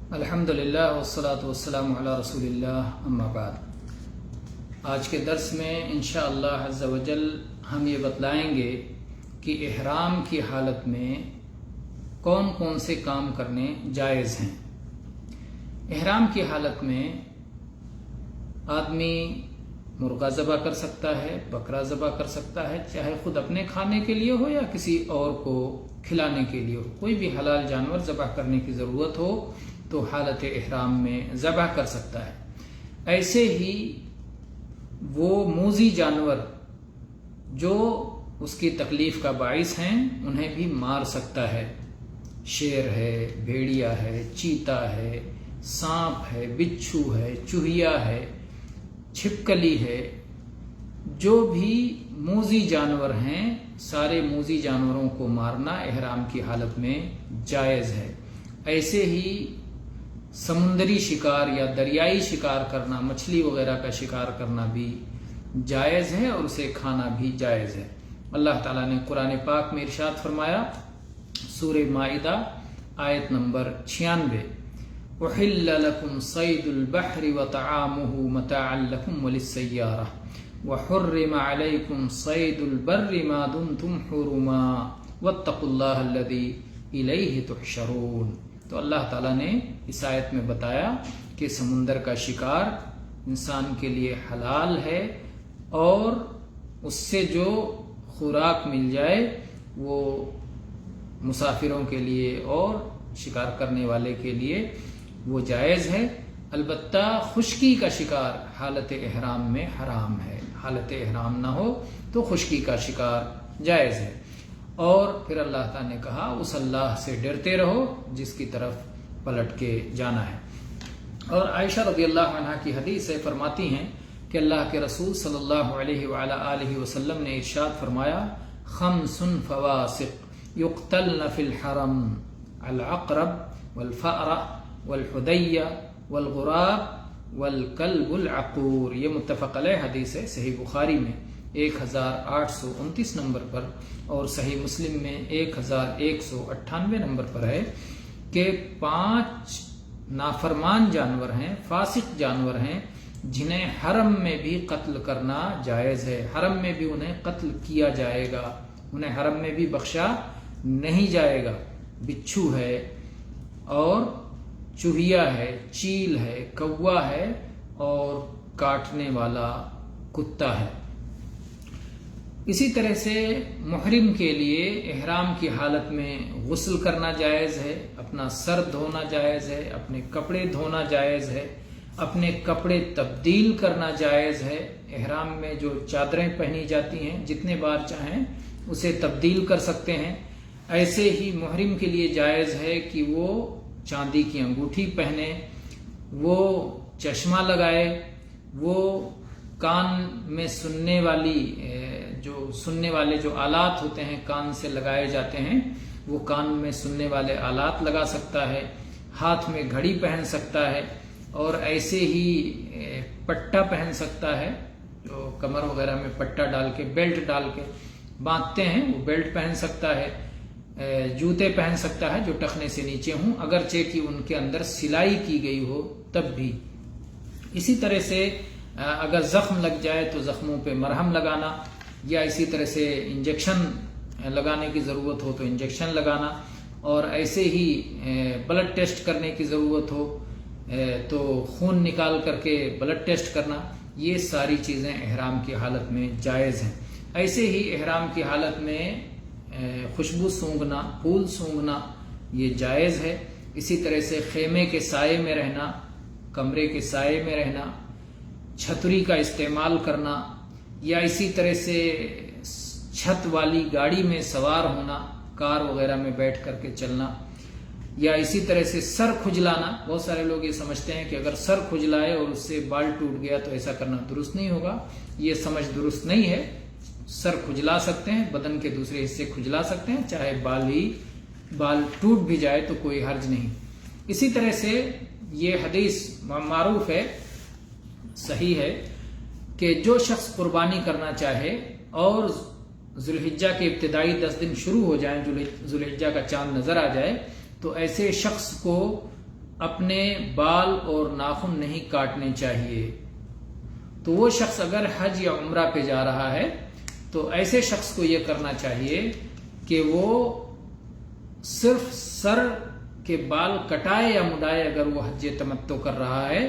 الحمدللہ والصلاة والسلام علی رسول اللہ اما بعد۔ آج کے درس میں انشاءاللہ عز و جل ہم یہ بتلائیں گے کہ احرام کی حالت میں کون کون سے کام کرنے جائز ہیں۔ احرام کی حالت میں آدمی مرغا ذبح کر سکتا ہے، بکرا ذبح کر سکتا ہے، چاہے خود اپنے کھانے کے لیے ہو یا کسی اور کو کھلانے کے لیے ہو۔ کوئی بھی حلال جانور ذبح کرنے کی ضرورت ہو تو حالت احرام میں ذبح کر سکتا ہے۔ ایسے ہی وہ موذی جانور جو اس کی تکلیف کا باعث ہیں انہیں بھی مار سکتا ہے۔ شیر ہے، بھیڑیا ہے، چیتا ہے، سانپ ہے، بچھو ہے، چوہیا ہے، چھپکلی ہے، جو بھی موذی جانور ہیں سارے موذی جانوروں کو مارنا احرام کی حالت میں جائز ہے۔ ایسے ہی سمندری شکار یا دریائی شکار کرنا، مچھلی وغیرہ کا شکار کرنا بھی جائز ہے اور اسے کھانا بھی جائز ہے۔ اللہ تعالیٰ نے قرآن پاک میں ارشاد فرمایا، سورہ مائدہ آیت نمبر 96، احل لکم صید البحر وطعامہ متاعا لکم وللسیارہ وحرم علیکم صید البر ما دمتم حرما واتقوا اللہ الذی الیہ تحشرون۔ تو اللہ تعالیٰ نے اس آیت میں بتایا کہ سمندر کا شکار انسان کے لیے حلال ہے اور اس سے جو خوراک مل جائے وہ مسافروں کے لیے اور شکار کرنے والے کے لیے وہ جائز ہے۔ البتہ خشکی کا شکار حالت احرام میں حرام ہے۔ حالت احرام نہ ہو تو خشکی کا شکار جائز ہے۔ اور پھر اللہ تعالیٰ نے کہا اس اللہ سے ڈرتے رہو جس کی طرف پلٹ کے جانا ہے۔ اور عائشہ رضی اللہ عنہ کی حدیث سے فرماتی ہیں کہ اللہ کے رسول صلی اللہ علیہ وعلی آلہ وسلم نے ارشاد فرمایا، خمس فواسق یقتلن فی الحرم، العقرب والفأر والحدی والغراب والکلب العقور۔ یہ متفق علیہ حدیث ہے، صحیح بخاری میں 1829 نمبر پر اور صحیح مسلم میں 1198 نمبر پر ہے کہ 5 نافرمان جانور ہیں، فاسق جانور ہیں جنہیں حرم میں بھی قتل کرنا جائز ہے۔ حرم میں بھی انہیں قتل کیا جائے گا، انہیں حرم میں بھی بخشا نہیں جائے گا۔ بچھو ہے اور چوہیا ہے، چیل ہے، کوا ہے اور کاٹنے والا کتا ہے۔ اسی طرح سے محرم کے لیے احرام کی حالت میں غسل کرنا جائز ہے، اپنا سر دھونا جائز ہے، اپنے کپڑے دھونا جائز ہے، اپنے کپڑے تبدیل کرنا جائز ہے۔ احرام میں جو چادریں پہنی جاتی ہیں جتنے بار چاہیں اسے تبدیل کر سکتے ہیں۔ ایسے ہی محرم کے لیے جائز ہے کہ وہ چاندی کی انگوٹھی پہنے، وہ چشمہ لگائے، وہ کان میں سننے والے جو آلات ہوتے ہیں کان سے لگائے جاتے ہیں وہ کان میں سننے والے آلات لگا سکتا ہے، ہاتھ میں گھڑی پہن سکتا ہے اور ایسے ہی پٹا پہن سکتا ہے، جو کمر وغیرہ میں پٹا ڈال کے بیلٹ ڈال کے باندھتے ہیں وہ بیلٹ پہن سکتا ہے، جوتے پہن سکتا ہے جو ٹخنے سے نیچے ہوں اگرچہ کہ ان کے اندر سلائی کی گئی ہو تب بھی۔ اسی طرح سے اگر زخم لگ جائے تو زخموں پہ مرہم لگانا، یا اسی طرح سے انجیکشن لگانے کی ضرورت ہو تو انجیکشن لگانا، اور ایسے ہی بلڈ ٹیسٹ کرنے کی ضرورت ہو تو خون نکال کر کے بلڈ ٹیسٹ کرنا، یہ ساری چیزیں احرام کی حالت میں جائز ہیں۔ ایسے ہی احرام کی حالت میں خوشبو سونگھنا، پھول سونگھنا یہ جائز ہے۔ اسی طرح سے خیمے کے سائے میں رہنا، کمرے کے سائے میں رہنا، چھتری کا استعمال کرنا، یا اسی طرح سے چھت والی گاڑی میں سوار ہونا، کار وغیرہ میں بیٹھ کر کے چلنا، یا اسی طرح سے سر کھجلانا۔ بہت سارے لوگ یہ سمجھتے ہیں کہ اگر سر کھجلائے اور اس سے بال ٹوٹ گیا تو ایسا کرنا درست نہیں ہوگا۔ یہ سمجھ درست نہیں ہے۔ سر کھجلا سکتے ہیں، بدن کے دوسرے حصے کھجلا سکتے ہیں، چاہے بال ٹوٹ بھی جائے تو کوئی حرج نہیں۔ اسی طرح سے یہ حدیث معروف ہے، صحیح ہے کہ جو شخص قربانی کرنا چاہے اور ذوالحجہ کے ابتدائی 10 دن شروع ہو جائیں، ذوالحجہ کا چاند نظر آ جائے، تو ایسے شخص کو اپنے بال اور ناخن نہیں کاٹنے چاہیے، تو وہ شخص اگر حج یا عمرہ پہ جا رہا ہے تو ایسے شخص کو یہ کرنا چاہیے کہ وہ صرف سر کے بال کٹائے یا مڈائے اگر وہ حج تمتع کر رہا ہے،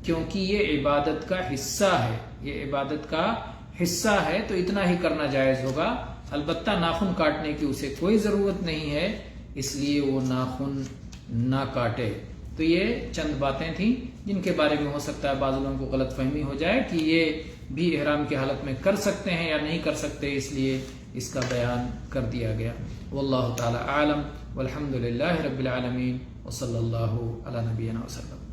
کیونکہ یہ عبادت کا حصہ ہے، یہ عبادت کا حصہ ہے، تو اتنا ہی کرنا جائز ہوگا۔ البتہ ناخن کاٹنے کی اسے کوئی ضرورت نہیں ہے، اس لیے وہ ناخن نہ کاٹے۔ تو یہ چند باتیں تھیں جن کے بارے میں ہو سکتا ہے بعض لوگوں کو غلط فہمی ہو جائے کہ یہ بھی احرام کی حالت میں کر سکتے ہیں یا نہیں کر سکتے، اس لیے اس کا بیان کر دیا گیا۔ واللہ تعالی اعلم، والحمد للہ رب العالمین، وصلی اللہ علی نبینا وسلم۔